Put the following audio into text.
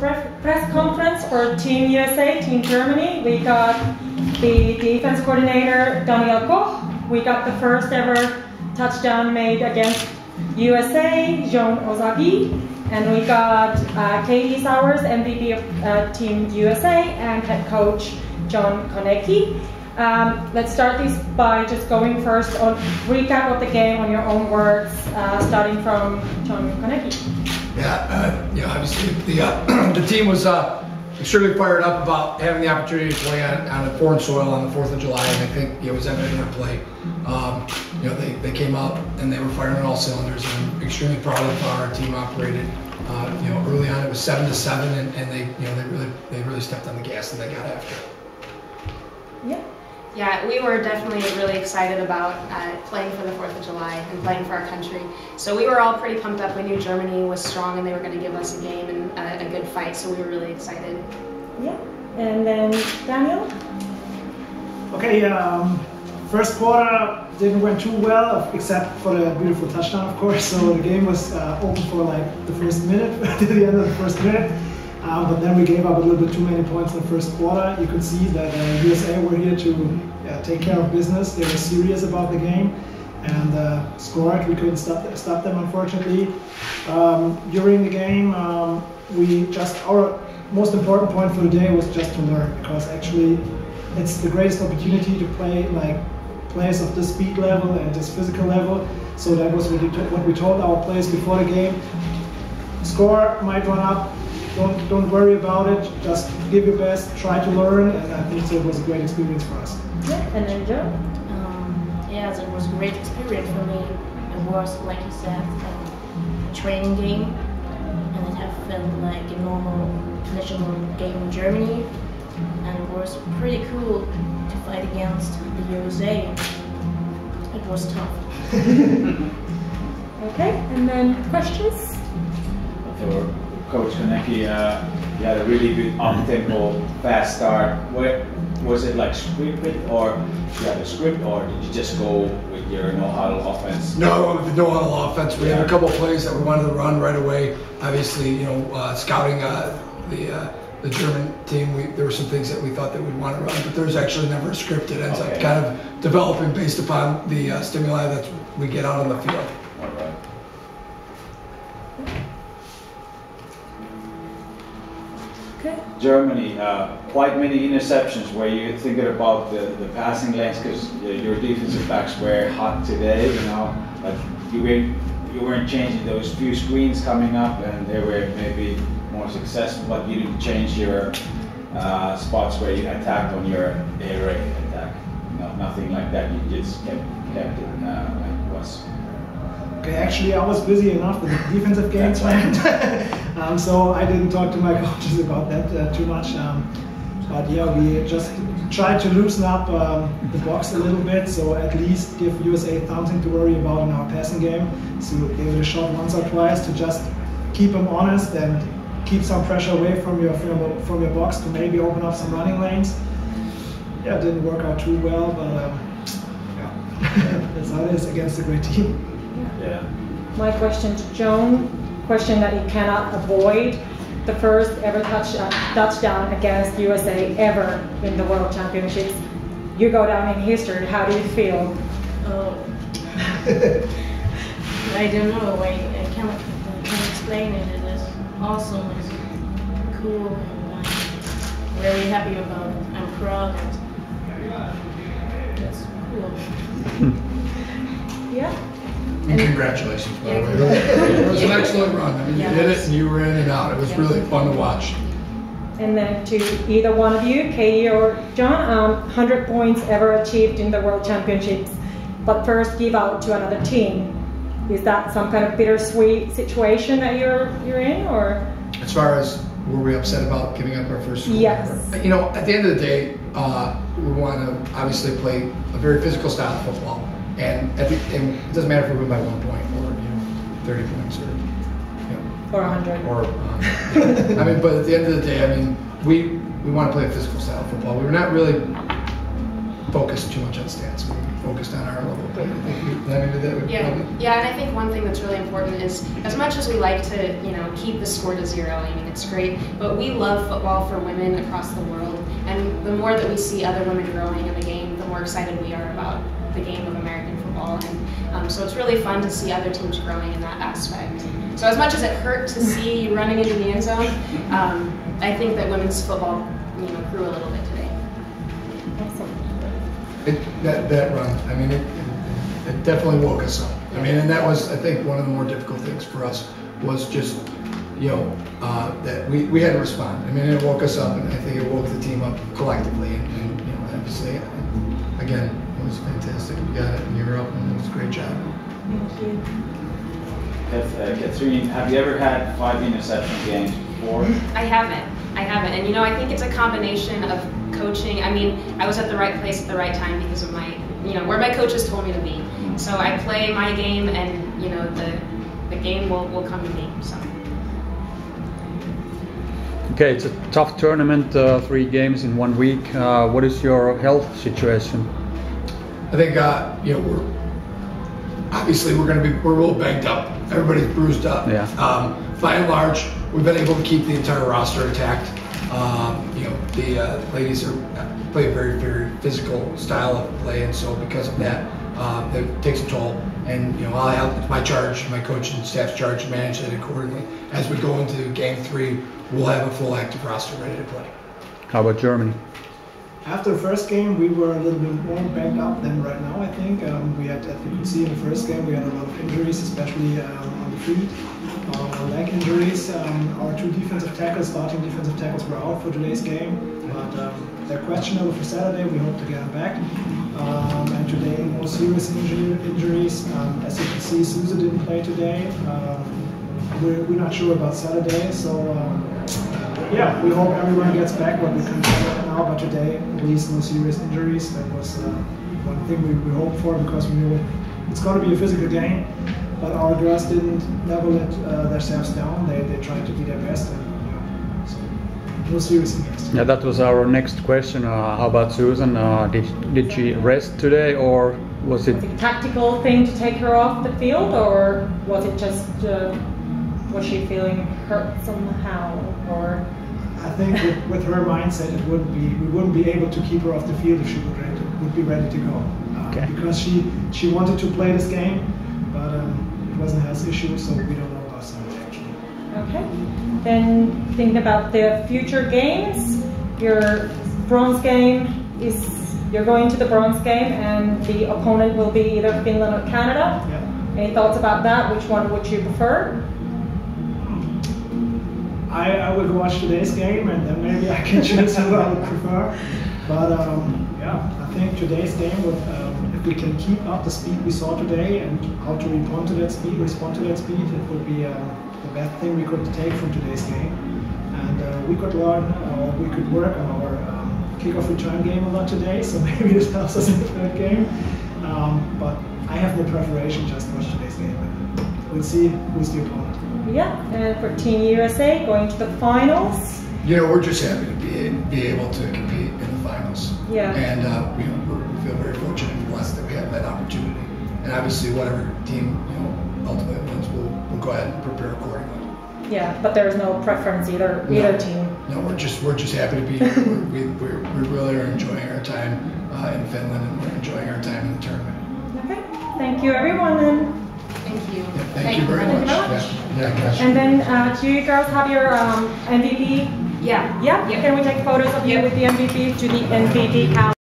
press conference for Team USA, Team Germany. We got the defense coordinator, Daniel Koch. We got the first ever touchdown made against USA, John Ozagi. And we got Katie Sowers, MVP of Team USA, and head coach, John Konecki. Let's start this by just going first on recap of the game on your own words, starting from John Konecki. Yeah, obviously the team was extremely fired up about having the opportunity to play on a foreign soil on the 4th of July, and I think it was evident in their play. They came out and they were firing on all cylinders, and I'm extremely proud of how our team operated. Early on it was 7-7, and they really stepped on the gas and they got after it. Yeah, we were definitely really excited about playing for the 4th of July and playing for our country. So we were all pretty pumped up. We knew Germany was strong and they were going to give us a game and a good fight, so we were really excited. Yeah, and then Daniel? Okay, first quarter didn't went too well, except for the beautiful touchdown, of course. So the game was open for like the first minute, to the end of the first minute. But then we gave up a little bit too many points in the first quarter. You could see that USA were here to take care of business. They were serious about the game and scored. We couldn't stop them, unfortunately. During the game, our most important point for the day was just to learn, because actually it's the greatest opportunity to play like players of this speed level and this physical level. So that was what we told our players before the game. Score might run up. Don't worry about it. Just give your best. Try to learn, and I think it was a great experience for us. Yeah, and then Joe. Yes, it was a great experience for me. It was, like you said, a training game, and it had felt like a normal national game in Germany, and it was pretty cool to fight against the USA. It was tough. Okay, and then questions? For Coach Konecki, you had a really good up-tempo, fast start. Was it like scripted, or you had a script, or did you just go with your no-huddle offense? No, with the no-huddle offense. We had a couple of plays that we wanted to run right away. Obviously, scouting the German team, there were some things that we thought that we'd want to run, but there's actually never a script. It ends up kind of developing based upon the stimuli that we get out on the field. All right. Okay. Germany, quite many interceptions. Were you thinking about the passing lanes, because your defensive backs were hot today, but you weren't changing those few screens coming up, and they were maybe more successful, but you didn't change your spots where you attacked on your air raid attack. Nothing like that. You just kept it like it was. Okay, actually I was busy enough with the defensive game plan, so I didn't talk to my coaches about that too much. But yeah, we just tried to loosen up the box a little bit, so at least give USA something to worry about in our passing game. So we gave it a shot once or twice to just keep them honest and keep some pressure away from your box to maybe open up some running lanes. Yeah, it didn't work out too well, but yeah, that's how it is against a great team. Yeah. My question to Joan, question that you cannot avoid. The first ever touchdown against USA ever in the World Championships. You go down in history. How do you feel? Oh, I don't know. I can't explain it. It is awesome. It's cool, and I'm very happy about it. I'm proud. It's cool. Yeah. And congratulations, by the way. It was an excellent run. I mean, you did it and you were in and out. It was really fun to watch. And then to either one of you, Katie or John, 100 points ever achieved in the World Championships, but first give out to another team. Is that some kind of bittersweet situation that you're in, or? As far as were we upset about giving up our first score? Yes. At the end of the day, we want to obviously play a very physical style of football. And it doesn't matter if we win by 1 point or 30 points or 100. Or I mean, but at the end of the day, I mean, we want to play a physical style of football. We focus too much on stats. We focused on our level of play. I think that would probably... Yeah, and I think one thing that's really important is, as much as we like to, keep the score to 0, I mean, it's great, but we love football for women across the world, and the more that we see other women growing in the game, the more excited we are about the game of American football, and so it's really fun to see other teams growing in that aspect. So as much as it hurt to see you running into the end zone, I think that women's football, grew a little bit today. That run, I mean, it definitely woke us up. I mean, and that was, I think, one of the more difficult things for us was just, that we had to respond. I mean, it woke us up, and I think it woke the team up collectively. And obviously, again, it was fantastic. We got it in Europe, and it was a great job. Thank you. Catherine, have you ever had 5 interception games before? I haven't, and I think it's a combination of coaching. I mean, I was at the right place at the right time because of my, where my coaches told me to be. So I play my game, and the game will come to me. So. Okay, it's a tough tournament, 3 games in 1 week. What is your health situation? I think we're obviously we're a little banged up. Everybody's bruised up. Yeah. By and large, we've been able to keep the entire roster intact. The ladies play a very, very physical style of play, and so because of that, it takes a toll. And it's my charge, my coach and staff's charge to manage it accordingly. As we go into Game 3, we'll have a full active roster ready to play. How about Germany? After the first game, we were a little bit more banged up than right now, I think. We had, as you could see in the first game, we had a lot of injuries, especially on the feet, leg injuries. Our 2 defensive tackles, starting defensive tackles, were out for today's game, but they're questionable for Saturday. We hope to get them back. And today, no serious injuries. As you can see, Susan didn't play today. We're not sure about Saturday, so yeah, we hope everyone gets back what we can tell right now, but today, at least no serious injuries. That was one thing we hoped for, because we knew it's going to be a physical game, but our girls didn't never let themselves down. They tried to be their best, and so no serious injuries. Yeah, that was our next question. How about Susan? Did she rest today, or was it a tactical thing to take her off the field, or was it just was she feeling hurt somehow, or? I think with her mindset, we wouldn't be able to keep her off the field if she would be ready to go. Okay. Because she wanted to play this game, but it wasn't a health issue, so we don't know about Sunday actually. Okay. Then thinking about the future games, your bronze game you're going to the bronze game, and the opponent will be either Finland or Canada. Yeah. Any thoughts about that? Which one would you prefer? I will watch today's game, and then maybe I can choose who I would prefer. But yeah, I think today's game, if we can keep up the speed we saw today and how to respond to that speed, it would be the best thing we could take from today's game. And we could learn, or we could work on our kickoff return game a lot today, so maybe this helps us in the third game. But I have no preparation, just watch today's game. We'll see who's the opponent. Yeah, and for Team USA going to the finals. We're just happy to be able to compete in the finals. Yeah. And we feel very fortunate and blessed that we have that opportunity. And obviously, whatever team ultimately wins, we'll go ahead and prepare accordingly. Yeah, but there is no preference either team. No, we're just happy to be here. we really are enjoying our time in Finland, and we're enjoying our time in the tournament. Okay, thank you everyone. And Thank you. Yeah, thank you very much. Yeah, and then do you girls have your MVP? Yeah. Yeah. Can we take photos of you with the MVP to the MVP calendar?